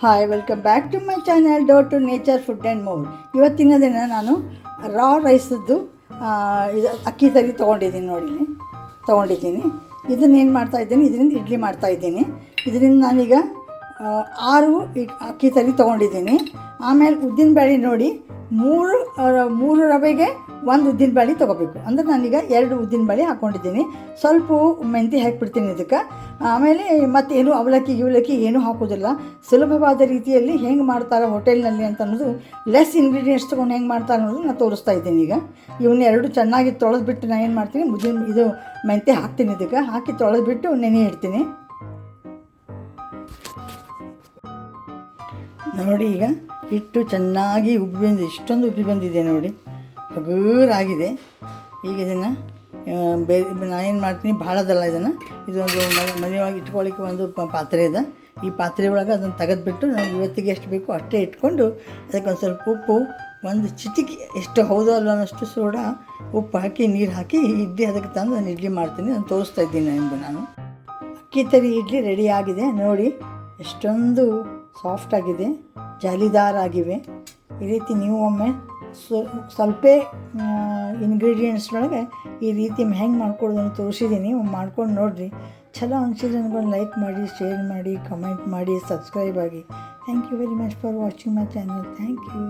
Hi, welcome back to my channel door to nature food and more. ಇವತ್ತಿನ ದಿನ ನಾನು ರಾ ರೈಸದ್ದು ಇದು ಅಕ್ಕಿ ತರಿ ತೊಗೊಂಡಿದ್ದೀನಿ. ಇದನ್ನೇನು ಮಾಡ್ತಾಯಿದ್ದೀನಿ, ಇದರಿಂದ ಇಡ್ಲಿ ಮಾಡ್ತಾಯಿದ್ದೀನಿ. ಇದರಿಂದ ನಾನೀಗ 6 ಅಕ್ಕಿ ತರಿ ತೊಗೊಂಡಿದ್ದೀನಿ. ಆಮೇಲೆ ಉದ್ದಿನಬೇಳೆ ನೋಡಿ, ಮೂರು ರವೆಗೆ 1 ಉದ್ದಿನಬೇಳೆ ತೊಗೋಬೇಕು. ಅಂದರೆ ನಾನೀಗ 2 ಉದ್ದಿನಬೇಳೆ ಹಾಕ್ಕೊಂಡಿದ್ದೀನಿ. ಸ್ವಲ್ಪ ಮೆಂತ್ಯ ಹಾಕಿಬಿಡ್ತೀನಿ ಇದಕ್ಕೆ. ಆಮೇಲೆ ಮತ್ತೇನು ಅವಲಕ್ಕಿ ಏನೂ ಹಾಕೋದಿಲ್ಲ. ಸುಲಭವಾದ ರೀತಿಯಲ್ಲಿ ಹೆಂಗೆ ಮಾಡ್ತಾರೆ ಹೋಟೆಲ್ನಲ್ಲಿ ಅಂತ ಅನ್ನೋದು, ಲೆಸ್ ಇಂಗ್ರೀಡಿಯೆಂಟ್ಸ್ ತೊಗೊಂಡು ಹೆಂಗೆ ಮಾಡ್ತಾರೆ ಅನ್ನೋದು ನಾನು ತೋರಿಸ್ತಾ ಇದ್ದೀನಿ. ಈಗ ಇವನ್ನೆರಡು ಚೆನ್ನಾಗಿ ತೊಳೆದ್ಬಿಟ್ಟು ನಾನು ಏನು ಮಾಡ್ತೀನಿ, ಇದು ಮೆಂತ್ಯ ಹಾಕ್ತೀನಿ. ಇದಕ್ಕೆ ಹಾಕಿ ತೊಳೆದ್ಬಿಟ್ಟು ನೆನೆ ಇಡ್ತೀನಿ. ನೋಡಿ, ಈಗ ಹಿಟ್ಟು ಚೆನ್ನಾಗಿ ಉಬ್ಬಿ ಬಂದಿದೆ. ಇಷ್ಟೊಂದು ಉಬ್ಬಿ ಬಂದಿದೆ ನೋಡಿ, ಹಗುರಾಗಿದೆ. ಈಗ ಇದನ್ನು ನಾನೇನು ಮಾಡ್ತೀನಿ, ಭಾಳದಲ್ಲ ಇದೊಂದು ಮನೆಯೊಳಗೆ ಇಟ್ಕೊಳ್ಳಿಕ್ಕೆ ಒಂದು ಪಾತ್ರೆ ಇದೆ. ಈ ಪಾತ್ರೆ ಒಳಗೆ ಅದನ್ನು ತೆಗೆದುಬಿಟ್ಟು ನಾವು ಇವತ್ತಿಗೆ ಎಷ್ಟು ಬೇಕೋ ಅಷ್ಟೇ ಇಟ್ಕೊಂಡು, ಅದಕ್ಕೆ ಒಂದು ಸ್ವಲ್ಪ ಉಪ್ಪು, ಒಂದು ಚಿಟಿಕೆ ಎಷ್ಟು ಹೌದೋ ಅಲ್ಲ ಅನ್ನೋಷ್ಟು ಸೋಡಾ, ಉಪ್ಪು ಹಾಕಿ ನೀರು ಹಾಕಿ ಇಡ್ಲಿ ಅದಕ್ಕೆ ತಂದು ನಾನು ಇಡ್ಲಿ ಮಾಡ್ತೀನಿ. ನಾನು ತೋರಿಸ್ತಾ ಇದ್ದೀನಿ ನಿಮಗೆ. ನಾನು ಅಕ್ಕಿ ತರಿ ಇಡ್ಲಿ ರೆಡಿ ಆಗಿದೆ ನೋಡಿ. ಎಷ್ಟೊಂದು ಸಾಫ್ಟಾಗಿದೆ, ಜಾಲಿದಾರ್ ಆಗಿವೆ. ಈ ರೀತಿ ನೀವು ಒಮ್ಮೆ ಸ್ವಲ್ಪ ಇಂಗ್ರೀಡಿಯೆಂಟ್ಸ್ನೊಳಗೆ ಈ ರೀತಿ ಹೆಂಗೆ ಮಾಡ್ಕೊಳ್ಳೋದನ್ನು ತೋರಿಸಿದ್ದೀನಿ. ಮಾಡ್ಕೊಂಡು ನೋಡಿರಿ. ಚಲೋ ಅನಿಸಿದ್ರೆ ನನಗೊಂದು ಲೈಕ್ ಮಾಡಿ, ಶೇರ್ ಮಾಡಿ, ಕಮೆಂಟ್ ಮಾಡಿ, ಸಬ್ಸ್ಕ್ರೈಬ್ ಆಗಿ. Thank you very much for watching my channel. Thank you.